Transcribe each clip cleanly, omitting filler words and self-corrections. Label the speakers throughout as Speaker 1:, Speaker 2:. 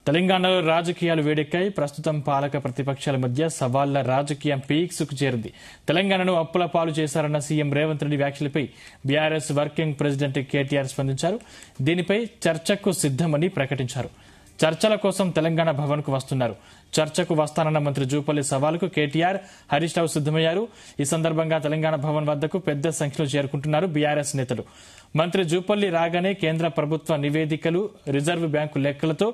Speaker 1: తెలంగాణలో రాజకీయాలు వేడెక్కాయి. ప్రస్తుతం పాలక ప్రతిపక్షాల మధ్య సవాళ్ల రాజకీయం పీక్స్కు చేరింది. తెలంగాణను అప్పుల పాలు చేశారన్న సీఎం రేవంత్ రెడ్డి వ్యాఖ్యలపై బీఆర్ఎస్ వర్కింగ్ ప్రెసిడెంట్ కేటీఆర్ స్పందించారు. దీనిపై చర్చకు సిద్దమని ప్రకటించారు. చర్చల కోసం తెలంగాణ భవన్ కు వస్తున్నారు. చర్చకు వస్తానన్న మంత్రి జూపల్లి సవాలుకు కేటీఆర్, హరీష్ రావు సిద్దమయ్యారు. ఈ సందర్భంగా తెలంగాణ భవన్ వద్దకు పెద్ద సంఖ్యలో చేరుకుంటున్నారు బీఆర్ఎస్ నేతలు. మంత్రి జూపల్లి రాగానే కేంద్ర ప్రభుత్వ నివేదికలు, రిజర్వ్ బ్యాంకు లెక్కలతో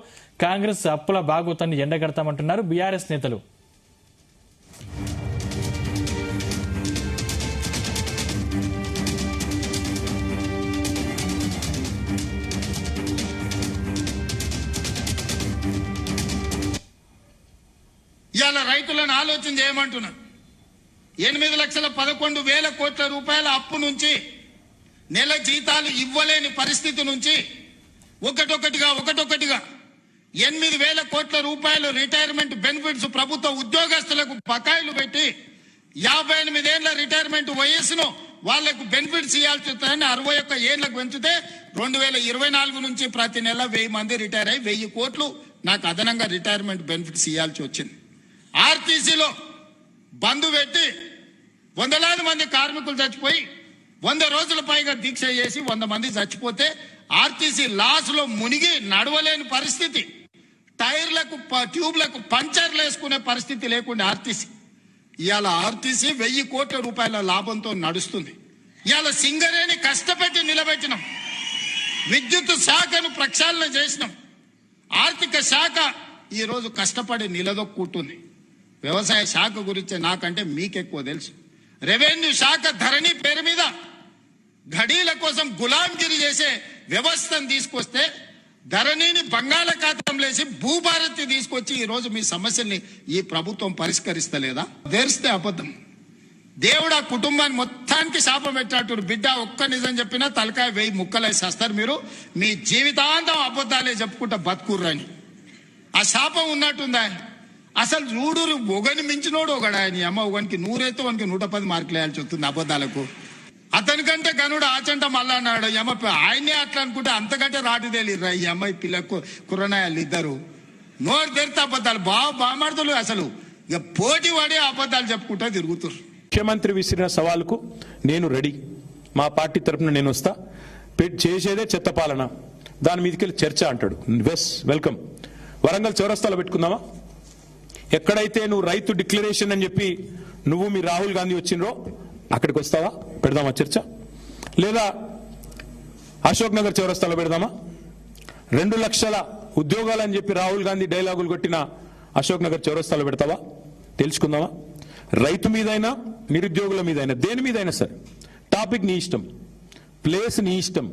Speaker 1: కాంగ్రెస్ అప్పుల బాగోతాన్ని ఎండగడతామంటున్నారు బీఆర్ఎస్ నేతలు.
Speaker 2: ఇవాళ రైతులను ఆలోచన చేయమంటున్నారు. 8,11,000 కోట్ల రూపాయల అప్పు నుంచి, నెల జీతాలు ఇవ్వలేని పరిస్థితి నుంచి ఒకటొకటిగా 8,000 కోట్ల రూపాయలు రిటైర్మెంట్ బెనిఫిట్స్ ప్రభుత్వ ఉద్యోగస్తులకు బకాయిలు పెట్టి 58 ఏళ్ల రిటైర్మెంట్ వయస్సును వాళ్లకు బెనిఫిట్స్ ఇవ్వాల్సి వస్తుందని 61 ఏళ్లకు పెంచితే 2024 నుంచి ప్రతి నెల 1000 మంది రిటైర్ అయ్యి 1000 కోట్లు నాకు అదనంగా రిటైర్మెంట్ బెనిఫిట్స్ ఇవ్వాల్సి వచ్చింది. ఆర్టీసీలో బంద్ పెట్టి వందలాది మంది కార్మికులు చచ్చిపోయి 100 రోజుల పైగా దీక్ష చేసి 100 మంది చచ్చిపోతే ఆర్టీసీ లాస్ లో మునిగి నడవలేని పరిస్థితి, టైర్లకు ట్యూబ్లకు పంచర్లు వేసుకునే పరిస్థితి లేకుండా ఆర్టీసీ ఇవాళ 1000 కోట్ల రూపాయల లాభంతో నడుస్తుంది. ఇవాళ సింగరేణి కష్టపెట్టి నిలబెట్టినాం, విద్యుత్ శాఖను ప్రక్షాళన చేసినాం, ఆర్థిక శాఖ ఈ రోజు కష్టపడి నిలదొక్కుంటుంది. వ్యవసాయ శాఖ గురించి నాకంటే మీకెక్కువ తెలుసు. రెవెన్యూ శాఖ ధరణి పేరు మీద ఘడీల కోసం గులాంగిరి చేసే వ్యవస్థను తీసుకొస్తే ధరణిని బంగాళాఖాతంలో వేసి భూభారతి తీసుకొచ్చి ఈ రోజు మీ సమస్యల్ని ఈ ప్రభుత్వం పరిష్కరిస్తలేదా? తెరిస్తే అబద్ధం. దేవుడు ఆ కుటుంబాన్ని మొత్తానికి శాపం పెట్టాడు. బిడ్డ ఒక్క నిజం చెప్పినా తలకాయ 1000 ముక్కలేసి వస్తారు. మీరు మీ జీవితాంతం అబద్ధాలే చెప్పుకుంటా బతుకుర్రని ఆ శాపం ఉన్నట్టుందా? అసలు చూడు, ఒకని మించినోడు ఒకడు. ఆయన అమ్మ ఒకనికి 100 వానికి 110 మార్కులు వేయాల్సి వస్తుంది అబద్ధాలకు. అతనికంటే గనుడు ఆచంట మళ్ళా అన్నాడు. అమ్మ ఆయనే అట్లా అనుకుంటే అంతకంటే రాటు తేలిర్రా ఈ అమ్మాయి పిల్లకు కుర్రనాయాలు ఇద్దరు. నోరు తెరితే అబద్ధాలు బామాడుతులు. అసలు ఇక పోటీ పడి అబద్ధాలు చెప్పుకుంటా తిరుగుతారు.
Speaker 3: ముఖ్యమంత్రి విసిరిన సవాలుకు నేను రెడీ, మా పార్టీ తరఫున నేను వస్తా, చేసేదే చెత్త పాలన, దాని మీదకి చర్చ అంటాడు. వెల్కమ్. వరంగల్ చౌరస్తాలో పెట్టుకుందామా? ఎక్కడైతే నువ్వు రైతు డిక్లరేషన్ అని చెప్పి నువ్వు మీ రాహుల్ గాంధీ వచ్చిండ్రో అక్కడికి వస్తావా? పెడదామా చర్చ? లేదా అశోక్ నగర్ చౌరస్తాలో పెడదామా? 2 లక్షల ఉద్యోగాలని చెప్పి రాహుల్ గాంధీ డైలాగులు కొట్టిన అశోక్ నగర్ చౌరస్తాలో పెడతావా? తెలుసుకుందామా? రైతు మీదైనా నిరుద్యోగుల మీదైనా దేని మీదైనా సరే టాపిక్ నీ ఇష్టం, ప్లేస్ నీ ఇష్టం,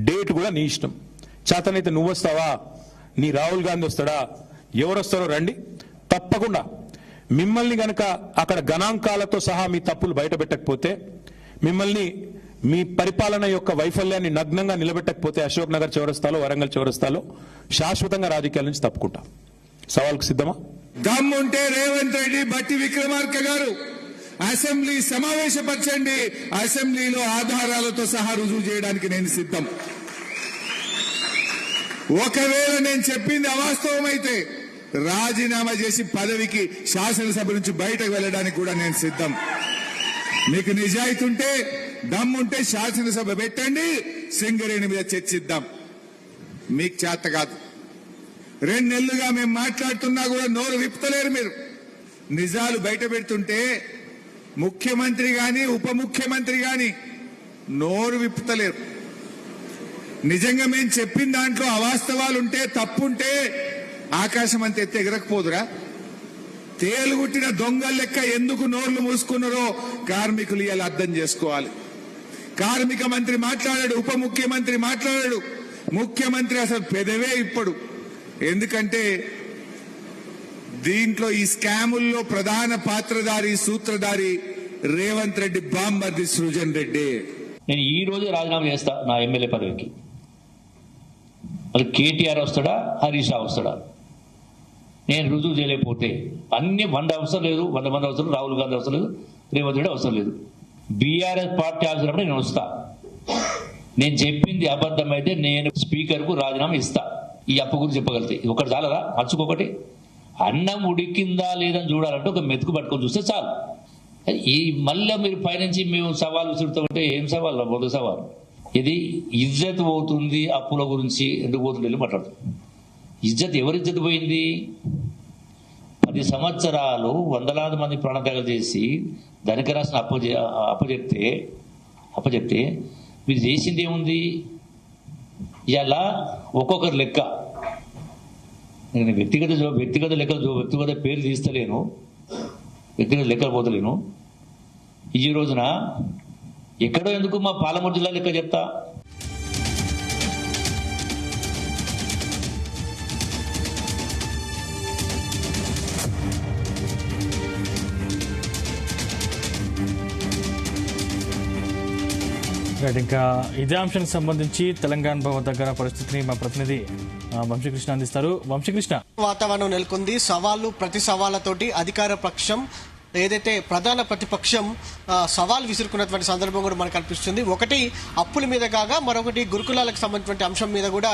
Speaker 3: డేట్ కూడా నీ ఇష్టం. చేతనైతే నువ్వు వస్తావా, నీ రాహుల్ గాంధీ వస్తాడా, ఎవరు వస్తారో రండి. తప్పకుండా మిమ్మల్ని గనక అక్కడ గణాంకాలతో సహా మీ తప్పులు బయట పెట్టకపోతే, మిమ్మల్ని మీ పరిపాలన యొక్క వైఫల్యాన్ని నగ్నంగా నిలబెట్టకపోతే అశోక్ నగర్ చౌరస్తాలో, వరంగల్ చౌరస్తాలో శాశ్వతంగా రాజకీయాల నుంచి తప్పుకుంటా. సవాల్కు సిద్ధమా?
Speaker 4: దమ్ముంటే రేవంత్ రెడ్డి, బట్టి విక్రమార్క గారు అసెంబ్లీ సమావేశపరచండి. అసెంబ్లీలో ఆధారాలతో సహా రుజువు చేయడానికి నేను సిద్ధం. ఒకవేళ నేను చెప్పింది అవాస్తవమైతే రాజీనామా చేసి పదవికి శాసనసభ నుంచి బయటకు వెళ్ళడానికి కూడా నేను సిద్ధం. మీకు నిజాయితీ ఉంటే, దమ్ముంటే శాసనసభ పెట్టండి, సింగరేణి మీద చర్చిద్దాం. మీకు చేత కాదు. 2 నెలలుగా మేము మాట్లాడుతున్నా కూడా నోరు విప్పుతలేరు మీరు. నిజాలు బయట పెడుతుంటే ముఖ్యమంత్రి గాని ఉప ముఖ్యమంత్రి గాని నోరు విప్పుతలేరు. నిజంగా మేము చెప్పిన దాంట్లో అవాస్తవాలుంటే, తప్పుంటే ఆకాశం అంత ఎత్తి ఎగరకపోదురా? తేలుగుట్టిన దొంగల లెక్క ఎందుకు నోర్లు మూసుకున్నారో కార్మికులు ఇలా అర్థం చేసుకోవాలి. కార్మిక మంత్రి మాట్లాడాడు, ఉప ముఖ్యమంత్రి మాట్లాడాడు, ముఖ్యమంత్రి అసలు పెదవే ఇప్పుడు. ఎందుకంటే దీంట్లో ఈ స్కాముల్లో ప్రధాన పాత్రధారి, సూత్రధారి రేవంత్ రెడ్డి బామ్మర్ది సృజన్ రెడ్డి.
Speaker 5: నేను ఈ రోజు రాజీనామా చేస్తా నా ఎమ్మెల్యే పదవికి. మరి కేటీఆర్ వస్తాడా, హరీష్ రావు వస్తాడా? నేను రుజువు చేయలేకపోతే అన్ని 100 అవసరం లేదు, 100 మంది అవసరం, రాహుల్ గాంధీ అవసరం లేదు, రేవంత్ రెడ్డి అవసరం లేదు. బీఆర్ఎస్ పార్టీ అవసరమైతే నేను వస్తా. నేను చెప్పింది అబద్ధమైతే నేను స్పీకర్ కు రాజీనామా ఇస్తా. ఈ అప్పు గురించి చెప్పగలుగుతాయి. ఇది ఒకటి చాలదా? మర్చుకొకటి అన్నం ఉడికిందా లేదని చూడాలంటే ఒక మెతుకు పట్టుకొని చూస్తే చాలు. ఈ మళ్ళీ మీరు పైనుంచి మేము సవాల్ విసురుతామంటే ఏం సవాల్? మొదటి సవాల్ ఇది ఇజ్జత్ పోతుంది. అప్పుల గురించి ఎందుకు పోతుంది మాట్లాడుతాం. ఇజ్జత్ ఎవరి ఇజ్జత్ పోయింది? 10 సంవత్సరాలు వందలాది మంది ప్రాణత్యాగాలు చేసి ధనిక రాసిన అప్పచెప్తే మీరు చేసింది ఏముంది? ఇలా ఒక్కొక్కరు లెక్క. నేను వ్యక్తిగత లెక్కలు వ్యక్తిగత పేరు తీస్తలేను, వ్యక్తిగత లెక్కలు పోతలేను. ఈ రోజున ఎక్కడో ఎందుకు మా పాలమూరు జిల్లా లెక్క చెప్తా.
Speaker 1: ఇంకా ఇదే అంశానికి సంబంధించి తెలంగాణ భవన్ దగ్గర పరిస్థితిని మా ప్రతినిధి వంశీకృష్ణ అందిస్తారు. వంశీకృష్ణ,
Speaker 6: వాతావరణం నెలకొంది. సవాళ్లు ప్రతి సవాళ్లతోటి అధికార పక్షం ఏదైతే ప్రధాన ప్రతిపక్షం సవాల్ విసురుకున్నటువంటి సందర్భం కూడా మనకు కనిపిస్తుంది. ఒకటి అప్పుల మీద కాగా మరొకటి గురుకులాలకు సంబంధించిన అంశం మీద కూడా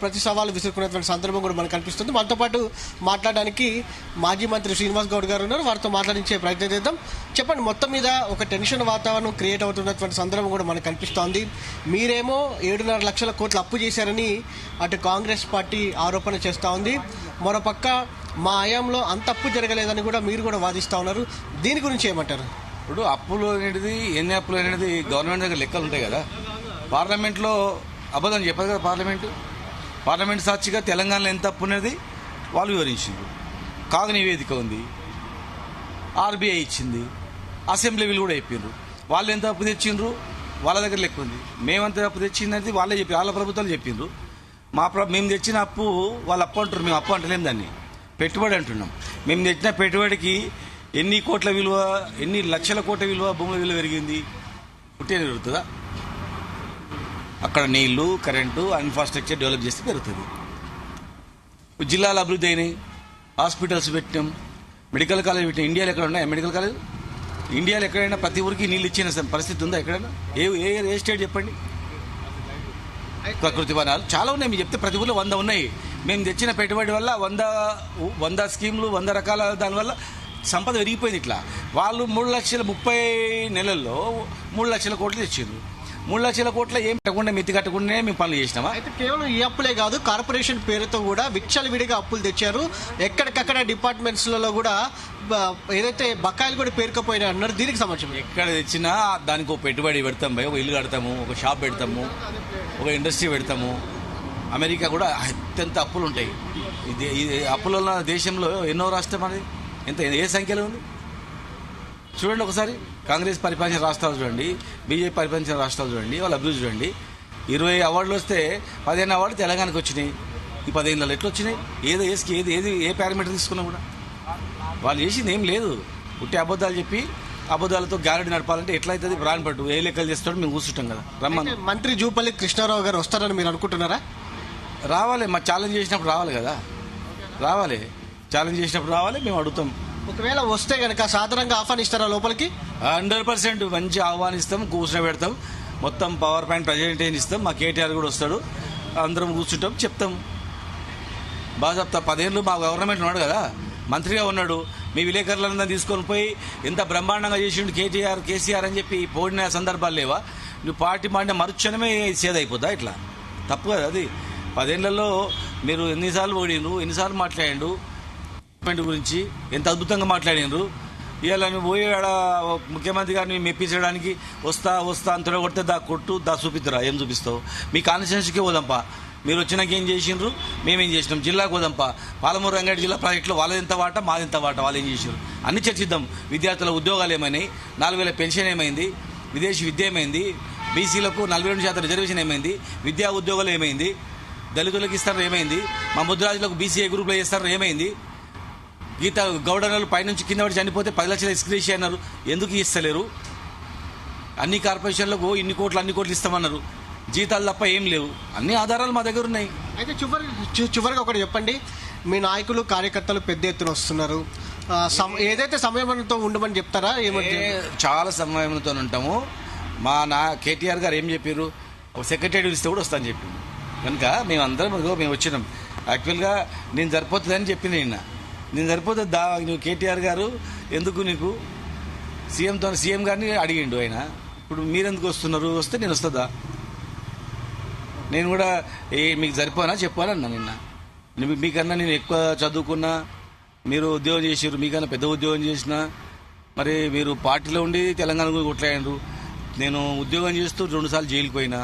Speaker 6: ప్రతి సవాలు విసురుకున్నటువంటి సందర్భం కూడా మనకు కనిపిస్తుంది. మనతో పాటు మాట్లాడడానికి మాజీ మంత్రి శ్రీనివాస్ గౌడ్ గారు ఉన్నారు. వారితో మాట్లాడించే ప్రయత్నం చేద్దాం. చెప్పండి, మొత్తం మీద ఒక టెన్షన్ వాతావరణం క్రియేట్ అవుతున్నటువంటి సందర్భం కూడా మనకు కనిపిస్తోంది. మీరేమో 7.5 లక్షల కోట్లు అప్పు చేశారని అటు కాంగ్రెస్ పార్టీ ఆరోపణ చేస్తూ ఉంది. మరోపక్క మా హయాంలో అంత అప్పు జరగలేదని కూడా మీరు కూడా వాదిస్తూ ఉన్నారు. దీని గురించి ఏమంటారు?
Speaker 7: ఇప్పుడు అప్పులు అనేది ఎన్ని అప్పులు అనేది గవర్నమెంట్ దగ్గర లెక్కలు ఉంటాయి కదా. పార్లమెంట్లో అబద్ధం చెప్పదు కదా. పార్లమెంట్ సాక్షిగా తెలంగాణలో ఎంత అప్పు అనేది వాళ్ళు వివరించారు. కాగ్ నివేదిక ఉంది, ఆర్బీఐ ఇచ్చింది, అసెంబ్లీ వీళ్ళు కూడా చెప్పారు. వాళ్ళు ఎంత అప్పు తెచ్చిండ్రు వాళ్ళ దగ్గర లెక్క ఉంది. మేమంత అప్పు తెచ్చిందని వాళ్ళే చెప్పి వాళ్ళ ప్రభుత్వాలు చెప్పిండ్రు. మేము తెచ్చిన అప్పు వాళ్ళు అప్పు అంటారు, మేము అప్పు అంటలేము, దాన్ని పెట్టుబడి అంటున్నాం. మేము తెచ్చిన పెట్టుబడికి ఎన్ని కోట్ల విలువ, ఎన్ని లక్షల కోట్ల విలువ, భూముల విలువ పెరిగింది. పుట్టే పెరుగుతుందా? అక్కడ నీళ్లు, కరెంటు, ఇన్ఫ్రాస్ట్రక్చర్ డెవలప్ చేస్తే పెరుగుతుంది. జిల్లాల అభివృద్ధి అయినాయి, హాస్పిటల్స్ పెట్టినాం, మెడికల్ కాలేజ్ పెట్టినాం. ఇండియాలో ఎక్కడ ఉన్నాయి మెడికల్ కాలేజ్? ఇండియాలో ఎక్కడైనా ప్రతి ఊరికి నీళ్ళు ఇచ్చిన పరిస్థితి ఉందా ఎక్కడైనా? ఏ స్టేట్ చెప్పండి? ప్రకృతి వనాలు చాలా ఉన్నాయి. మీరు చెప్తే ప్రతి ఊళ్ళో 100 ఉన్నాయి. మేము తెచ్చిన పెట్టుబడి వల్ల 100 స్కీములు, 100 రకాల దానివల్ల సంపద పెరిగిపోయింది. ఇట్లా వాళ్ళు 3,30,000 నెలల్లో 3 లక్షల కోట్లు తెచ్చారు. 3 లక్షల కోట్ల ఏం పెట్టకుండా మిత్తి కట్టకుండా మేము పనులు చేసినామా?
Speaker 6: అయితే కేవలం ఈ అప్పులే కాదు, కార్పొరేషన్ పేరుతో కూడా విచ్చలవిడిగా అప్పులు తెచ్చారు. ఎక్కడికక్కడ డిపార్ట్మెంట్స్లలో కూడా ఏదైతే బకాయిలు కూడా పేరుకపోయినా అన్నారు. దీనికి సంబంధించి
Speaker 7: ఎక్కడ తెచ్చినా దానికి ఒక పెట్టుబడి పెడతాం, ఒక ఇల్లు కడతాము, ఒక షాప్ పెడతాము, ఒక ఇండస్ట్రీ పెడతాము. అమెరికా కూడా అత్యంత అప్పులు ఉంటాయి. ఇది అప్పుల ఉన్న దేశంలో ఎన్నో రాష్ట్రం అనేది ఏ సంఖ్యలో ఉంది చూడండి ఒకసారి. కాంగ్రెస్ పరిపాలించిన రాష్ట్రాలు చూడండి, బీజేపీ పరిపాలించిన రాష్ట్రాలు చూడండి, వాళ్ళ అభివృద్ధి చూడండి. 20 అవార్డులు వస్తే 15 అవార్డులు తెలంగాణకు వచ్చినాయి. ఈ 15 ఎట్లా వచ్చినాయి? ఏ పారామీటర్ తీసుకున్నా కూడా వాళ్ళు చేసింది ఏం లేదు. పుట్టి అబద్ధాలు చెప్పి అబద్ధాలతో గ్యారెంటీ నడపాలంటే ఎట్లయితుంది? ప్రాణం పట్టు ఏ లెక్కలు చేస్తాడో మేము కూర్చుంటాం కదా. రమ్మని
Speaker 6: మంత్రి జూపల్లి కృష్ణారావు గారు వస్తారని మీరు అనుకుంటున్నారా?
Speaker 7: రావాలి, మా ఛాలెంజ్ చేసినప్పుడు రావాలి కదా. రావాలి, ఛాలెంజ్ చేసినప్పుడు రావాలి, మేము అడుగుతాం.
Speaker 6: ఒకవేళ వస్తే కనుక సాధారణంగా ఆహ్వానిస్తారా లోపలికి?
Speaker 7: 100% మంచి ఆహ్వానిస్తాం, కూర్చొని పెడతాం, మొత్తం పవర్ పాయింట్ ప్రజెంటేషన్ ఇస్తాం. మా కేటీఆర్ కూడా వస్తాడు, అందరం కూర్చుంటాం, చెప్తాం. బాగా చెప్తా. 10 ఏళ్ళు మా గవర్నమెంట్ ఉన్నాడు కదా, మంత్రిగా ఉన్నాడు. మీ విలేకరులందరూ తీసుకొని పోయి ఎంత బ్రహ్మాండంగా చేసిండు కేసీఆర్ అని చెప్పి పోడిన సందర్భాలు లేవా? నువ్వు పార్టీ మాట మరుక్షణమే సేదైపోద్దా? ఇట్లా తప్పు కదా అది. 10 ఏళ్లలో మీరు ఎన్నిసార్లు ఓడిండ్రు, ఎన్నిసార్లు మాట్లాడిండు గురించి, ఎంత అద్భుతంగా మాట్లాడిండ్రు. ఇవాళ నువ్వు పోయి ముఖ్యమంత్రి గారిని మెప్పించడానికి వస్తా అంతలో కొడితే దా కొట్టు దా చూపిద్దురా. ఏం చూపిస్తావు? మీ కాన్స్టిట్యున్సీకి పోదాంపా. మీరు వచ్చినాక ఏం చేసిండ్రు, మేమేం చేసినాం. జిల్లాకు పోదాంపా. పాలమూరు రంగారెడ్డి జిల్లా ప్రాజెక్టులో వాళ్ళదెంత వాటా, మాదెంత వాటా, వాళ్ళు ఏం చేసారు అన్ని చర్చిద్దాం. విద్యార్థుల ఉద్యోగాలు ఏమైనాయి, 4,000 పెన్షన్ ఏమైంది, విదేశీ విద్య ఏమైంది, బీసీలకు 42% రిజర్వేషన్ ఏమైంది, విద్యా ఉద్యోగాలు ఏమైంది, దళితులకు ఇస్తారు ఏమైంది, మా ముద్రాజులకు బీసీఏ గ్రూప్లో ఇస్తారు ఏమైంది, గీత గౌడనలు పైనుంచి కింద పడి చనిపోతే 10 లక్షల ఎక్స్గ్రేషి అన్నారు, ఎందుకు ఇస్తలేరు? అన్ని కార్పొరేషన్లకు అన్ని కోట్లు ఇస్తామన్నారు, జీతాలు తప్ప ఏం లేవు. అన్ని ఆధారాలు మా దగ్గర ఉన్నాయి.
Speaker 6: అయితే చివరిగా ఒకటి చెప్పండి, మీ నాయకులు కార్యకర్తలు పెద్ద ఎత్తున వస్తున్నారు, ఏదైతే సంయమనంతో ఉండమని చెప్తారా?
Speaker 7: చాలా సంయమనంతో ఉంటాము. కేటీఆర్ గారు ఏం చెప్పారు, సెక్రటరీ ఇస్తే కూడా వస్తాను చెప్పింది. కనుక మేమందరం మేము వచ్చినాం. యాక్చువల్గా నేను సరిపోతుందని చెప్పిన నేను సరిపోతుంది నువ్వు కేటీఆర్ గారు ఎందుకు నీకు సీఎం గారిని అడిగిండు ఆయన. ఇప్పుడు మీరెందుకు వస్తున్నారు, వస్తే నేను వస్తుందా? నేను కూడా మీకు సరిపోనా చెప్పాలన్నా మీకన్నా నేను ఎక్కువ చదువుకున్నా, మీరు ఉద్యోగం చేసారు, మీకన్నా పెద్ద ఉద్యోగం చేసిన, మరి మీరు పార్టీలో ఉండి తెలంగాణ గురించి కొట్లాడారు. నేను ఉద్యోగం చేస్తూ 2 సార్లు జైలుకి పోయినా,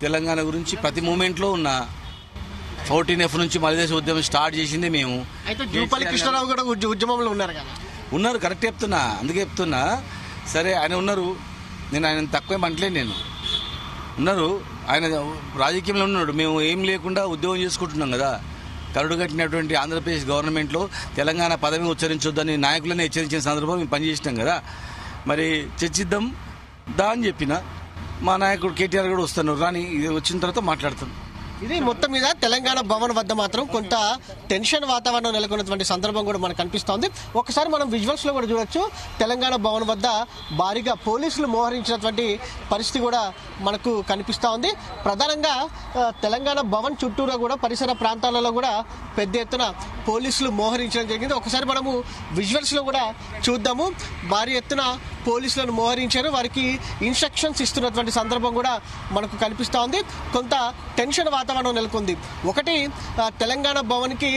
Speaker 7: తెలంగాణ గురించి ప్రతి మూమెంట్లో ఉన్నా. 14F నుంచి మలిదేశ ఉద్యమం స్టార్ట్ చేసిందే మేము.
Speaker 6: అయితే జూపల్లి కృష్ణారావు కూడా ఉద్యమంలో ఉన్నారు కదా?
Speaker 7: ఉన్నారు, కరెక్ట్ చెప్తున్నా, అందుకే చెప్తున్నా. సరే ఆయన ఉన్నారు, నేను ఆయన తక్కువే అంటలేను, నేను ఉన్నారు, ఆయన రాజకీయంలో ఉన్నాడు. మేము ఏం లేకుండా ఉద్యోగం చేసుకుంటున్నాం కదా. కరుడు కట్టినటువంటి ఆంధ్రప్రదేశ్ గవర్నమెంట్లో తెలంగాణ పదవి ఉచ్చరించొద్దని నాయకులను హెచ్చరించిన సందర్భంలో మేము పనిచేసినాం కదా. మరి చర్చిద్దాం అని చెప్పిన మా నాయకుడు కేటీఆర్ కూడా వస్తున్నారు, రాని వచ్చిన తర్వాత మాట్లాడతాం.
Speaker 6: ఇది మొత్తం మీద తెలంగాణ భవన్ వద్ద మాత్రం కొంత టెన్షన్ వాతావరణం నెలకొన్నటువంటి సందర్భం కూడా మనకు కనిపిస్తోంది. ఒకసారి మనం విజువల్స్ లో కూడా చూడొచ్చు, తెలంగాణ భవన్ వద్ద భారీగా పోలీసులు మోహరించినటువంటి పరిస్థితి కూడా మనకు కనిపిస్తూ ఉంది. ప్రధానంగా తెలంగాణ భవన్ చుట్టూరా కూడా పరిసర ప్రాంతాలలో కూడా పెద్ద ఎత్తున పోలీసులు మోహరించడం జరిగింది. ఒకసారి మనము విజువల్స్ లో కూడా చూద్దాము. భారీ ఎత్తున పోలీసులను మోహరించారు, వారికి ఇన్స్ట్రక్షన్స్ ఇస్తున్నటువంటి సందర్భం కూడా మనకు కనిపిస్తూ ఉంది. కొంత టెన్షన్ వాతావరణం నెలకొంది. ఒకటి, తెలంగాణ భవన్కి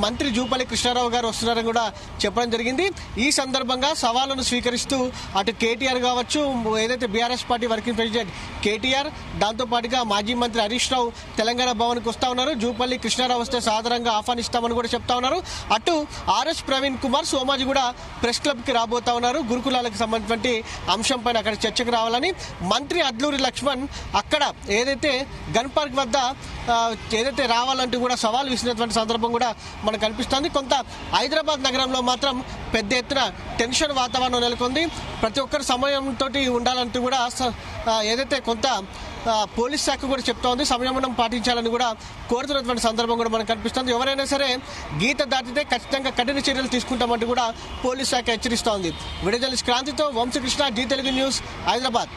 Speaker 6: మంత్రి జూపల్లి కృష్ణారావు గారు వస్తున్నారని కూడా చెప్పడం జరిగింది. ఈ సందర్భంగా సవాళ్లను స్వీకరిస్తూ అటు కేటీఆర్ కావచ్చు, ఏదైతే BRS party working president KTR, దాంతోపాటుగా మాజీ మంత్రి హరీష్ రావు తెలంగాణ భవన్కి వస్తా ఉన్నారు. జూపల్లి కృష్ణారావు వస్తే సాధారణంగా ఆహ్వానిస్తామని కూడా చెప్తా ఉన్నారు. అటు ఆర్ఎస్ ప్రవీణ్ కుమార్ సోమాజీ కూడా ప్రెస్ క్లబ్కి రాబోతా ఉన్నారు. గురుకులాలకు సంబంధించిన అంశం పైన అక్కడ చర్చకు రావాలని మంత్రి అడ్లూరి లక్ష్మణ్ అక్కడ ఏదైతే గన్ పార్క్ వద్ద ఏదైతే రావాలంటూ కూడా సవాల్ విసిరినటువంటి సందర్భం కూడా మనకు కనిపిస్తుంది. కొంత హైదరాబాద్ నగరంలో మాత్రం పెద్ద ఎత్తున టెన్షన్ వాతావరణం నెలకొంది. ప్రతి ఒక్కరు సమయంతో ఉండాలంటూ కూడా ఏదైతే కొంత పోలీస్ శాఖ కూడా చెప్తా ఉంది, సంయమనం పాటించాలని కూడా కోరుతున్నటువంటి సందర్భం కూడా మనకు కనిపిస్తుంది. ఎవరైనా సరే గీత దాటితే ఖచ్చితంగా కఠిన చర్యలు తీసుకుంటామంటూ కూడా పోలీస్ శాఖ హెచ్చరిస్తోంది. వీడియో జర్నలిస్ట్ క్రాంతితో వంశీకృష్ణ, జీ తెలుగు న్యూస్, హైదరాబాద్.